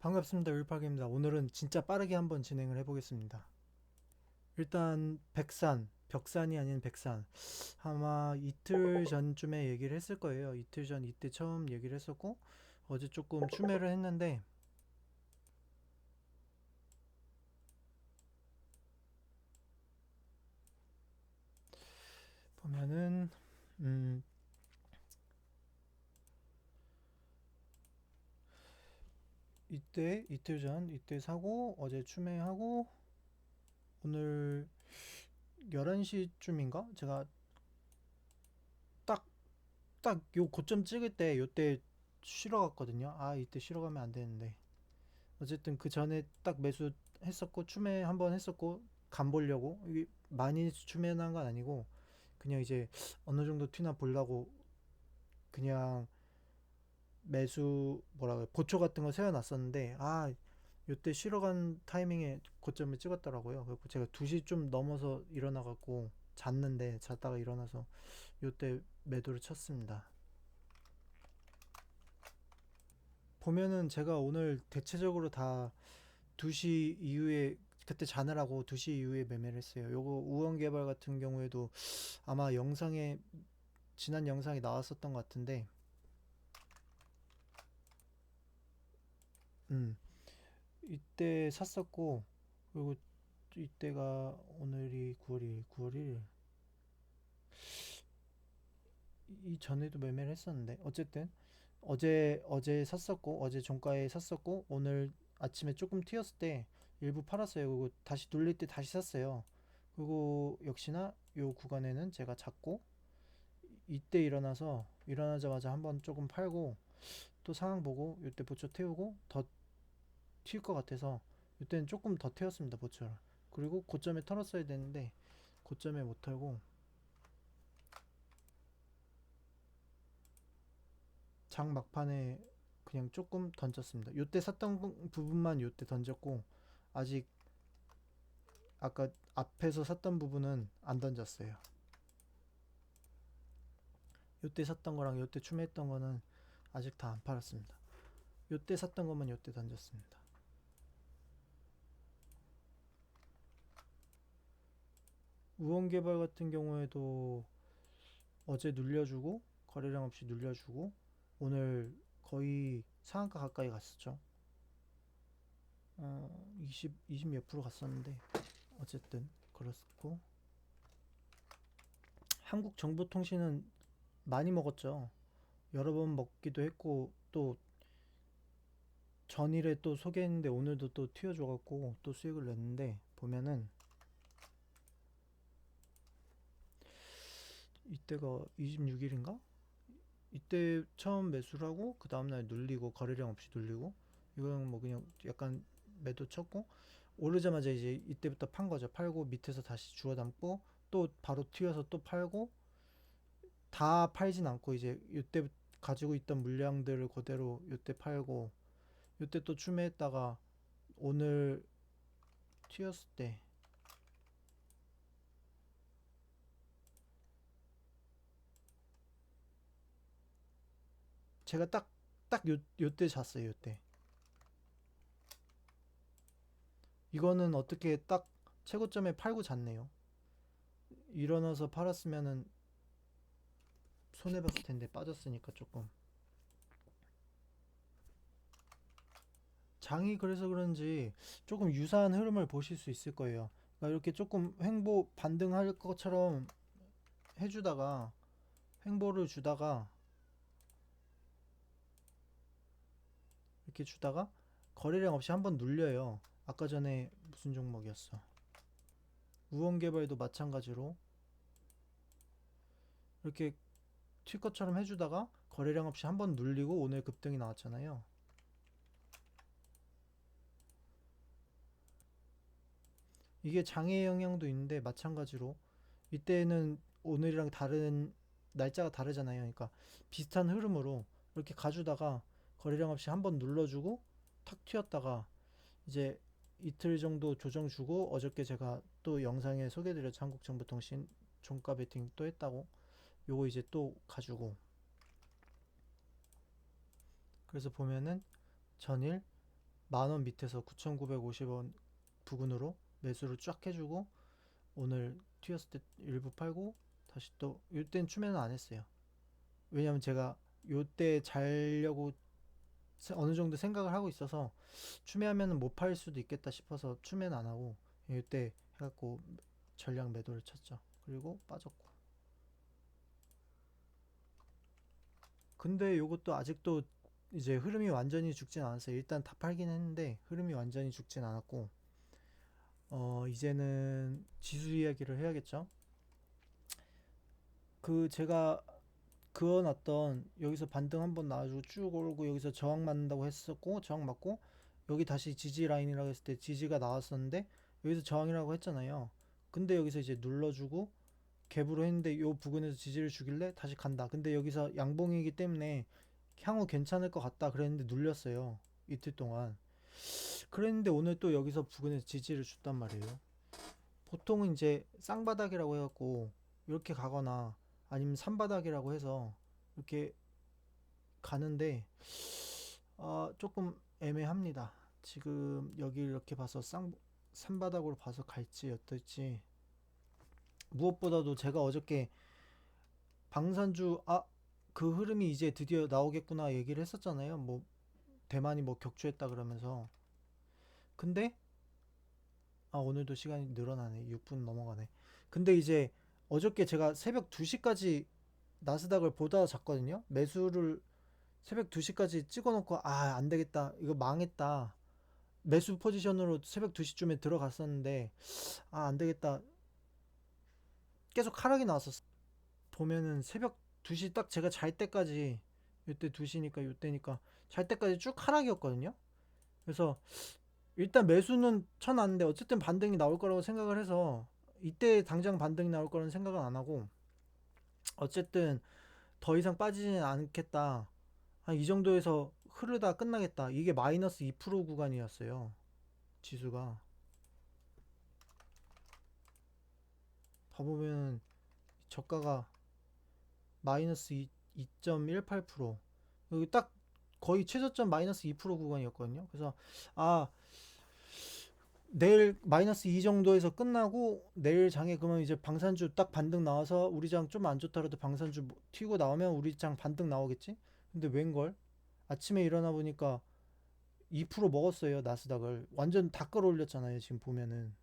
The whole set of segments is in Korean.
반갑습니다. 율팍입니다. 오늘은 진짜 빠르게 한번 진행을 해보겠습니다. 일단 벽산이 아닌 백산. 아마 이틀 전쯤에 얘기를 했을 거예요. 이틀 전 이때 처음 얘기를 했었고 어제 조금 추매를 했는데 보면은 음 이때 이틀 전 이때 사고 어제 추매하고 오늘 11시쯤인가 제가 딱 딱 요 고점 찍을 때 요때 쉬러 갔거든요. 아, 이때 쉬러 가면 안 되는데. 어쨌든 그 전에 딱 매수했었고 추매 한번 했었고 간 보려고. 이게 많이 추매한 건 아니고 그냥 이제 어느 정도 튀나 보려고 그냥 매수 뭐라 그래 보초 같은 거 세워놨었는데, 아, 요때 쉬러 간 타이밍에 고점을 찍었더라고요. 그래서 제가 2시 좀 넘어서 일어나갖고 잤는데, 잤다가 일어나서 요때 매도를 쳤습니다. 보면은 제가 오늘 대체적으로 다 2시 이후에, 그때 자느라고 2시 이후에 매매를 했어요. 요거 우원개발 같은 경우에도 아마 영상에, 지난 영상에 나왔었던 것 같은데, 음, 이때 샀었고, 그리고 이때가 오늘이 9월 1일, 이 전에도 매매를 했었는데, 어쨌든, 어제 샀었고, 어제 종가에 샀었고, 오늘 아침에 조금 튀었을 때 일부 팔았어요. 그리고 다시 눌릴 때 다시 샀어요. 그리고 역시나 요 구간에는 제가 잡고, 이때 일어나자마자 한번 조금 팔고 또 상황 보고 이때 보초 태우고 더 튈 것 같아서 이때는 조금 더 태웠습니다, 보초를. 그리고 고점에 털었어야 되는데 고점에 못 털고 장 막판에 그냥 조금 던졌습니다. 이때 샀던 부분만 이때 던졌고, 아직 아까 앞에서 샀던 부분은 안 던졌어요. 이때 샀던 거랑 이때 추매했던 거는 아직 다 안 팔았습니다. 이때 샀던 것만 이때 던졌습니다. 우원개발 같은 경우에도 어제 눌려주고 거래량 없이 눌려주고 오늘 거의 상한가 가까이 갔었죠. 20 몇 프로 갔었는데 어쨌든 그렇고, 한국정보통신은 많이 먹었죠. 여러 번 먹기도 했고 또 전일에 또 소개했는데 오늘도 또 튀어줘갖고 또 수익을 냈는데, 보면은 이때가 26일인가? 이때 처음 매수를 하고 그 다음날 눌리고 거래량 없이 눌리고, 이건 뭐 그냥 약간 매도 쳤고 오르자마자 이제 이때부터 판 거죠. 팔고 밑에서 다시 주워 담고 또 바로 튀어서 또 팔고, 다 팔진 않고 이제 이때 가지고 있던 물량들을 그대로 이때 팔고 이때 또 추매했다가 오늘 튀었을 때 제가 딱 요때 잤어요. 요때 이거는 어떻게 딱 최고점에 팔고 잤네요. 일어나서 팔았으면은 손해 봤을 텐데 빠졌으니까 조금. 장이 그래서 그런지 조금 유사한 흐름을 보실 수 있을 거예요. 그러니까 이렇게 조금 횡보 반등할 것처럼 해주다가, 횡보를 주다가 이렇게 주다가 거래량 없이 한번 눌려요. 아까 전에 무슨 종목이었어? 우원개발도 마찬가지로 이렇게 튈 것처럼 해주다가 거래량 없이 한번 눌리고 오늘 급등이 나왔잖아요. 이게 장의 영향도 있는데 마찬가지로 이때는 오늘이랑 다른 날짜가 다르잖아요. 그러니까 비슷한 흐름으로 이렇게 가주다가 거래량 없이 한번 눌러주고 탁 튀었다가 이제 이틀 정도 조정 주고, 어저께 제가 또 영상에 소개드렸죠. 한국정보통신 종가 베팅 또 했다고. 요거 이제 또 가지고, 그래서 보면은 전일 10,000원 밑에서 9,950원 부근으로 매수를 쫙 해주고 오늘 튀었을 때 일부 팔고 다시 또 이땐 추매는 안 했어요. 왜냐면 제가 요때 자려고 어느 정도 생각을 하고 있어서 추매하면 못 팔 수도 있겠다 싶어서 추매는 안 하고 이때 해갖고 전량 매도를 쳤죠. 그리고 빠졌고. 근데 요것도 아직도 이제 흐름이 완전히 죽진 않았어요. 일단 다 팔긴 했는데 흐름이 완전히 죽진 않았고 이제는 지수 이야기를 해야겠죠. 그 제가 그어놨던 여기서 반등 한번 나와주고 쭉 오르고 여기서 저항 맞는다고 했었고 저항 맞고 여기 다시 지지 라인이라고 했을 때 지지가 나왔었는데 여기서 저항이라고 했잖아요. 근데 여기서 이제 눌러주고 갭으로 했는데 요 부근에서 지지를 주길래 다시 간다. 근데 여기서 양봉이기 때문에 향후 괜찮을 것 같다 그랬는데 눌렸어요. 이틀 동안. 그랬는데 오늘 또 여기서 부근에서 지지를 줬단 말이에요. 보통은 이제 쌍바닥이라고 해갖고 이렇게 가거나 아니면 산바닥이라고 해서 이렇게 가는데 조금 애매합니다. 지금 여기 이렇게 봐서 산바닥으로 봐서 갈지 어떨지. 무엇보다도 제가 어저께 방산주 그 흐름이 이제 드디어 나오겠구나 얘기를 했었잖아요. 뭐 대만이 뭐 격추했다 그러면서. 근데 오늘도 시간이 늘어나네. 6분 넘어가네. 근데 이제 어저께 제가 새벽 2시까지 나스닥을 보다 잤거든요. 매수를 새벽 2시까지 찍어놓고 안 되겠다. 이거 망했다. 매수 포지션으로 새벽 2시쯤에 들어갔었는데 안 되겠다. 계속 하락이 나왔었어. 보면은 새벽 2시 딱 제가 잘 때까지 이때 2시니까 이때니까 잘 때까지 쭉 하락이었거든요. 그래서 일단 매수는 쳐놨는데 어쨌든 반등이 나올 거라고 생각을 해서 이때 당장 반등이 나올 거라는 생각은 안 하고 어쨌든 더 이상 빠지진 않겠다. 한 이 정도에서 흐르다 끝나겠다. 이게 마이너스 2% 구간이었어요. 지수가. 봐보면 저가가 마이너스 2.18% 여기 딱 거의 최저점 마이너스 2% 구간이었거든요. 그래서 아 내일 마이너스 2 정도에서 끝나고 내일 장에 그러면 이제 방산주 딱 반등 나와서 우리 장 좀 안 좋더라도 방산주 튀고 나오면 우리 장 반등 나오겠지? 근데 웬걸? 아침에 일어나 보니까 2% 먹었어요. 나스닥을. 완전 다 끌어올렸잖아요. 지금 보면은.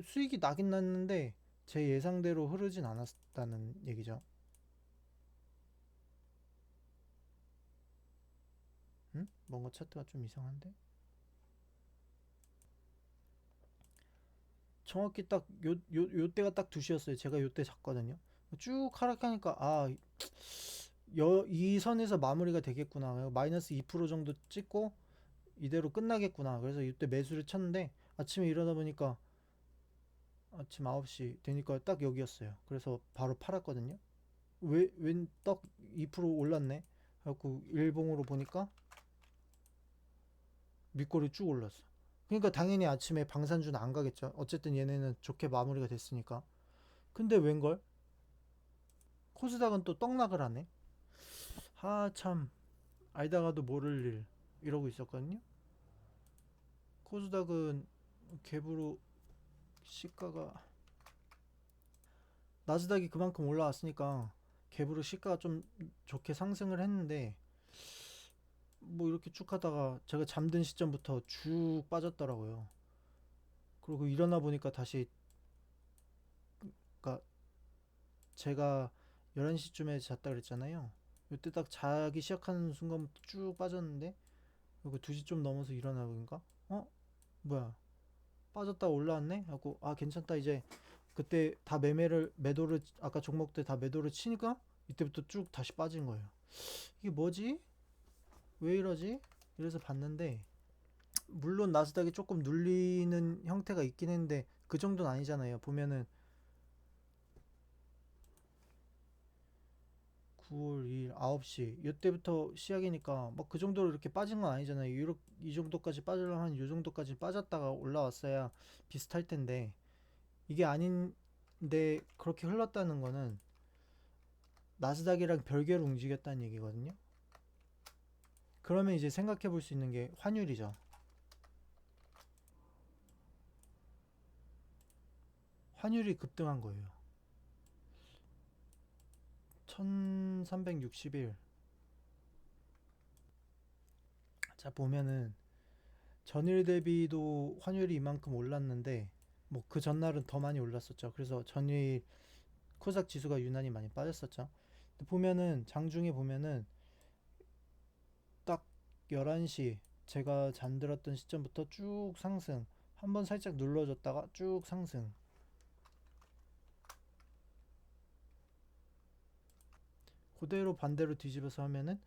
수익이 나긴 났는데 제 예상대로 흐르진 않았다는 얘기죠. 응? 뭔가 차트가 좀 이상한데? 정확히 딱 요때가 딱 2시였어요. 제가 요때 잤거든요. 쭉 하락하니까 이 선에서 마무리가 되겠구나. 마이너스 2% 정도 찍고 이대로 끝나겠구나. 그래서 이때 매수를 쳤는데 아침에 일어나 보니까 아침 9시 되니까 딱 여기였어요. 그래서 바로 팔았거든요. 웬떡 2% 올랐네. 그래갖고 일봉으로 보니까 밑꼬리 쭉 올랐어. 그러니까 당연히 아침에 방산주는 안 가겠죠. 어쨌든 얘네는 좋게 마무리가 됐으니까. 근데 웬걸? 코스닥은 또 떡락을 하네. 참 알다가도 모를 일 이러고 있었거든요. 코스닥은 갭으로 시가가 나스닥이 그만큼 올라왔으니까 갭으로 시가가 좀 좋게 상승을 했는데 뭐 이렇게 쭉 하다가 제가 잠든 시점부터 쭉 빠졌더라고요. 그리고 일어나 보니까 다시 그러니까 제가 11시쯤에 잤다 그랬잖아요. 이때 딱 자기 시작하는 순간부터 쭉 빠졌는데 그리고 2시 좀 넘어서 일어나 보니까 뭐야 빠졌다 올라왔네 하고 괜찮다 이제 그때 다 매도를 아까 종목들 다 매도를 치니까 이때부터 쭉 다시 빠진 거예요. 이게 뭐지? 왜 이러지? 이래서 봤는데 물론 나스닥이 조금 눌리는 형태가 있긴 했는데 그 정도는 아니잖아요. 보면은 9월 2일 9시 이때부터 시작이니까 막 그 정도로 이렇게 빠진 건 아니잖아요. 이 정도까지 빠지려면 한 이 정도까지 빠졌다가 올라왔어야 비슷할 텐데 이게 아닌데 그렇게 흘렀다는 거는 나스닥이랑 별개로 움직였다는 얘기거든요. 그러면 이제 생각해 볼 수 있는 게 환율이죠. 환율이 급등한 거예요. 1361. 자, 보면은 전일 대비도 환율이 이만큼 올랐는데 뭐 그 전날은 더 많이 올랐었죠. 그래서 전일 코스닥 지수가 유난히 많이 빠졌었죠. 근데 보면은 장중에 보면은 딱 11시 제가 잠들었던 시점부터 쭉 상승. 한번 살짝 눌러줬다가 쭉 상승. 그대로 반대로 뒤집어서 하면은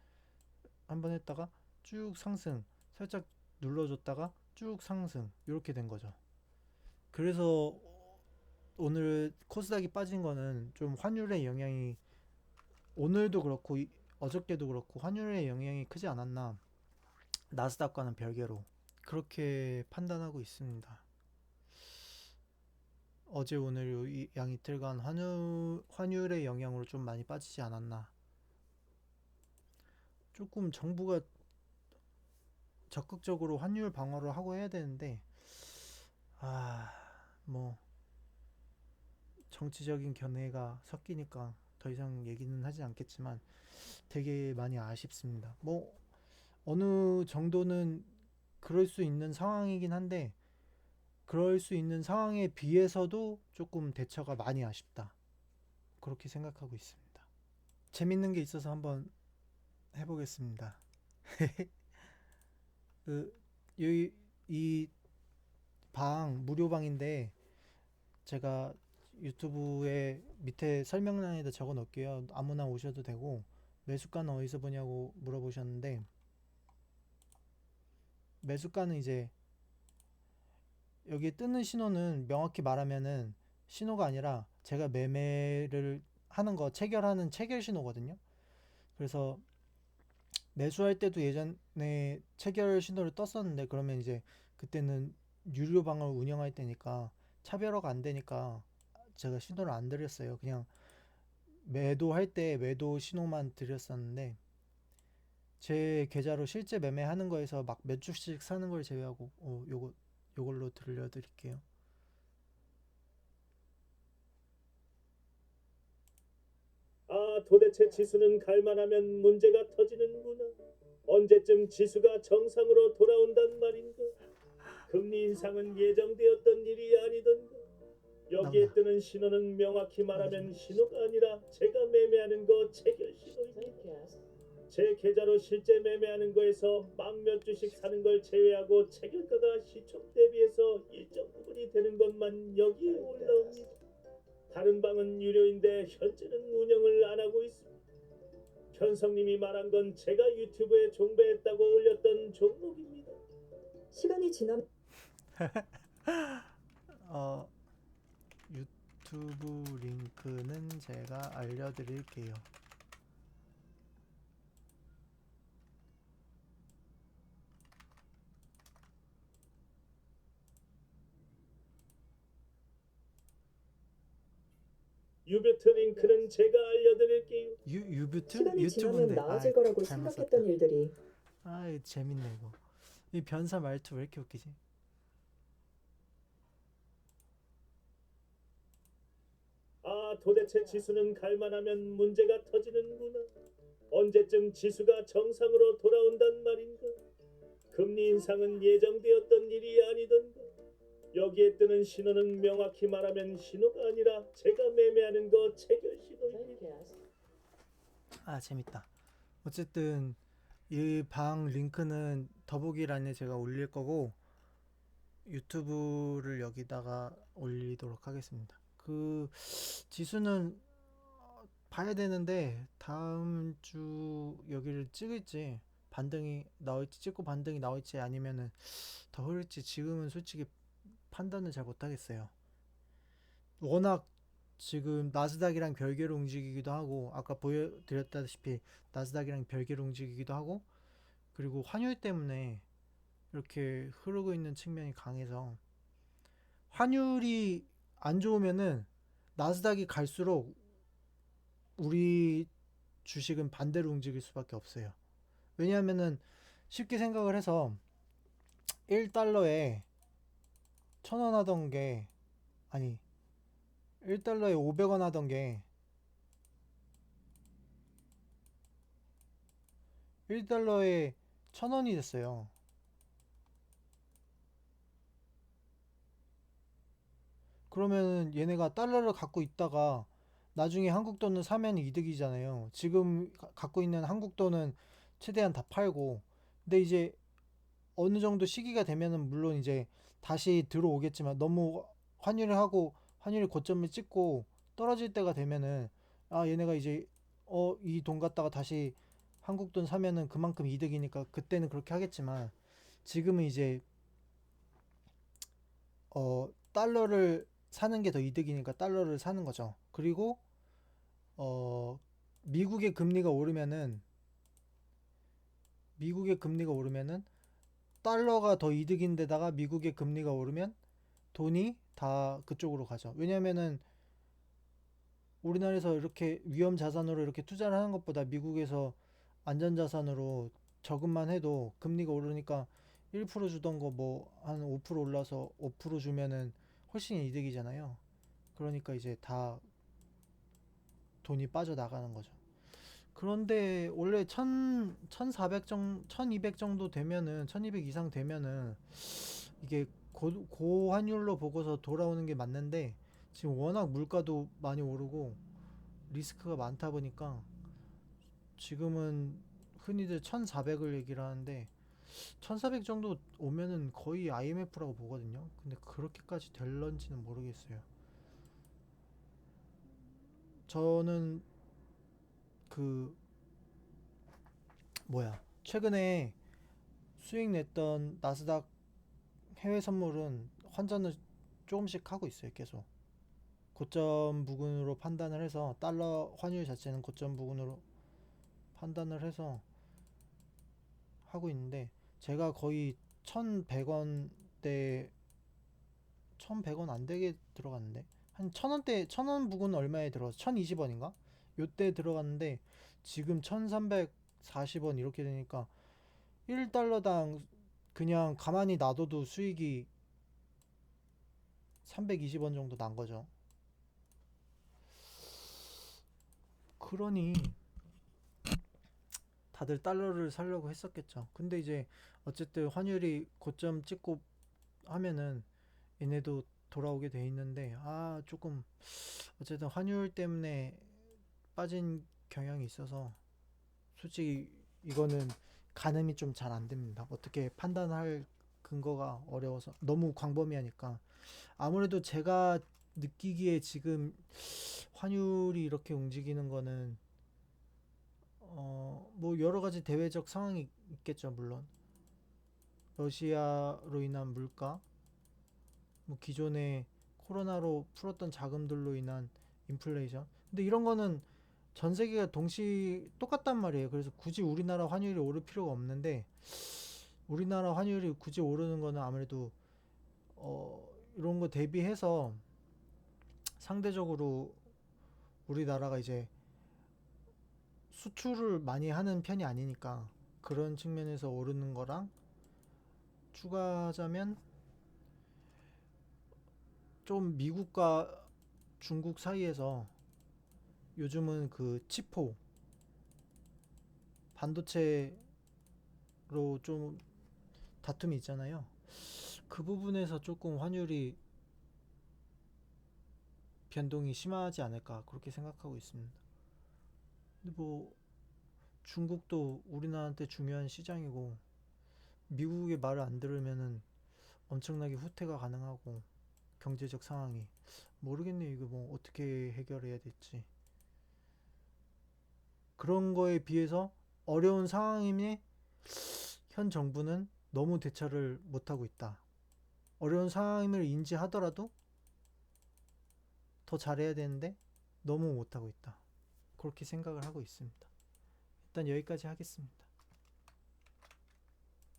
한번 했다가 쭉 상승. 살짝 눌러줬다가 쭉 상승. 이렇게 된 거죠. 그래서 오늘 코스닥이 빠진 거는 좀 환율의 영향이 오늘도 그렇고 어저께도 그렇고 환율의 영향이 크지 않았나. 나스닥과는 별개로 그렇게 판단하고 있습니다. 어제 오늘 양 이틀간 환율의 영향으로 좀 많이 빠지지 않았나. 조금 정부가 적극적으로 환율 방어를 하고 해야 되는데 뭐 정치적인 견해가 섞이니까 더 이상 얘기는 하지 않겠지만 되게 많이 아쉽습니다. 뭐 어느 정도는 그럴 수 있는 상황이긴 한데 그럴 수 있는 상황에 비해서도 조금 대처가 많이 아쉽다. 그렇게 생각하고 있습니다. 재밌는 게 있어서 한번 해보겠습니다. 그, 이 방, 무료방인데 제가 유튜브에 밑에 설명란에다 적어 놓을게요. 아무나 오셔도 되고 매수가는 어디서 보냐고 물어보셨는데 매수가는 이제 여기 뜨는 신호는 명확히 말하면은 신호가 아니라 제가 매매를 하는 거 체결하는 체결 신호거든요. 그래서 매수할 때도 예전에 체결 신호를 떴었는데 그러면 이제 그때는 유료 방을 운영할 때니까 차별화가 안 되니까 제가 신호를 안 드렸어요. 그냥 매도할 때 매도 신호만 드렸었는데 제 계좌로 실제 매매하는 거에서 막 몇 주씩 사는 걸 제외하고 요걸로 들려드릴게요. 아, 도대체 지수는 갈만하면 문제가 터지는구나. 언제쯤 지수가 정상으로 돌아온단 말인가? 금리 인상은 예정되었던 일이 아니던가. 여기에 나온다. 뜨는 신호는 명확히 말하면 나와주네. 신호가 아니라 제가 매매하는 거 체결 신호입니다. 제 계좌로 실제 매매하는 거에서 막 몇 주씩 사는 걸 제외하고 체결가가 시총 대비해서 일정 부분이 되는 것만 여기에 올라옵니다. 다른 방은 유료인데 현재는 운영을 안 하고 있습니다. 현성님이 말한 건 제가 유튜브에 종배했다고 올렸던 종목입니다. 시간이 지나면 어, 유튜브 링크는 제가 알려드릴게요. 유튜브 링크는 제가 알려드릴게요. 유뷰트? 시간이 지나면 유튜브인데 나아질 거라고 잘못 생각했던 썼다. 일들이 재밌네 이거. 이 변사 말투 왜 이렇게 웃기지? 아, 도대체 지수는 갈만하면 문제가 터지는구나. 언제쯤 지수가 정상으로 돌아온단 말인가? 금리 인상은 예정되었던 일이 아니던가. 여기에 뜨는 신호는 명확히 말하면 신호가 아니라 제가 매매하는 거 체결 신호입니다. 재밌다. 어쨌든 이 방 링크는 더보기란에 제가 올릴 거고 유튜브를 여기다가 올리도록 하겠습니다. 그 지수는 봐야 되는데 다음 주 여기를 찍을지 반등이 나올지 찍고 반등이 나올지 아니면은 더 흐를지 지금은 솔직히 판단을 잘 못하겠어요. 워낙 지금 나스닥이랑 별개로 움직이기도 하고 아까 보여드렸다시피 나스닥이랑 별개로 움직이기도 하고 그리고 환율 때문에 이렇게 흐르고 있는 측면이 강해서 환율이 안 좋으면은 나스닥이 갈수록 우리 주식은 반대로 움직일 수밖에 없어요. 왜냐하면은 쉽게 생각을 해서 1달러에 1000원 하던 게 아니 1달러에 500원 하던 게 1달러에 1000원이 됐어요. 그러면 얘네가 달러를 갖고 있다가 나중에 한국 돈을 사면 이득이잖아요. 지금 갖고 있는 한국 돈은 최대한 다 팔고, 근데 이제 어느 정도 시기가 되면은 물론 이제 다시 들어오겠지만, 너무 환율이 고점을 찍고 떨어질 때가 되면은 얘네가 이제 이 돈 갖다가 다시 한국 돈 사면은 그만큼 이득이니까 그때는 그렇게 하겠지만, 지금은 이제 달러를 사는 게 더 이득이니까 달러를 사는 거죠. 그리고 어 미국의 금리가 오르면은 달러가 더 이득인데다가 미국의 금리가 오르면 돈이 다 그쪽으로 가죠. 왜냐면은 우리나라에서 이렇게 위험 자산으로 이렇게 투자를 하는 것보다 미국에서 안전 자산으로 저금만 해도 금리가 오르니까 1% 주던 거 뭐 한 5% 올라서 5% 주면은 훨씬 이득이잖아요. 그러니까 이제 다 돈이 빠져나가는 거죠. 그런데 원래 1200 정도 되면은 1200 이상 되면은 이게 고환율로 보고서 돌아오는 게 맞는데, 지금 워낙 물가도 많이 오르고 리스크가 많다 보니까 지금은 흔히들 1400을 얘기를 하는데, 1400 정도 오면은 거의 IMF라고 보거든요. 근데 그렇게까지 될런지는 모르겠어요. 저는 그 최근에 수익 냈던 나스닥 해외 선물은 환전을 조금씩 하고 있어요. 계속 고점 부근으로 판단을 해서, 달러 환율 자체는 고점 부근으로 판단을 해서 하고 있는데, 제가 거의 1100원대 1100원 안 되게 들어갔는데, 한 1000원대 1000원 부근 얼마에 들어가서 1020원인가 요때 들어갔는데, 지금 1340원 이렇게 되니까 1달러당 그냥 가만히 놔둬도 수익이 320원 정도 난 거죠. 그러니 다들 달러를 사려고 했었겠죠. 근데 이제 어쨌든 환율이 고점 찍고 하면은 얘네도 돌아오게 돼 있는데, 조금 어쨌든 환율 때문에 빠진 경향이 있어서 솔직히 이거는 가늠이 좀 잘 안 됩니다. 어떻게 판단할 근거가 어려워서, 너무 광범위하니까. 아무래도 제가 느끼기에 지금 환율이 이렇게 움직이는 거는 뭐 여러 가지 대외적 상황이 있겠죠. 물론 러시아로 인한 물가, 뭐 기존에 코로나로 풀었던 자금들로 인한 인플레이션. 근데 이런 거는 전 세계가 똑같단 말이에요. 그래서 굳이 우리나라 환율이 오를 필요가 없는데, 우리나라 환율이 굳이 오르는 거는 아무래도 이런 거 대비해서 상대적으로 우리나라가 이제 수출을 많이 하는 편이 아니니까, 그런 측면에서 오르는 거랑 추가하자면, 좀 미국과 중국 사이에서 요즘은 그 치포 반도체로 좀 다툼이 있잖아요. 그 부분에서 조금 환율이 변동이 심하지 않을까 그렇게 생각하고 있습니다. 근데 뭐 중국도 우리나라한테 중요한 시장이고, 미국의 말을 안 들으면은 엄청나게 후퇴가 가능하고, 경제적 상황이 모르겠네요. 이거 뭐 어떻게 해결해야 될지. 그런 거에 비해서 어려운 상황임에 현 정부는 너무 대처를 못하고 있다. 어려운 상황임을 인지하더라도 더 잘해야 되는데 너무 못하고 있다. 그렇게 생각을 하고 있습니다. 일단 여기까지 하겠습니다.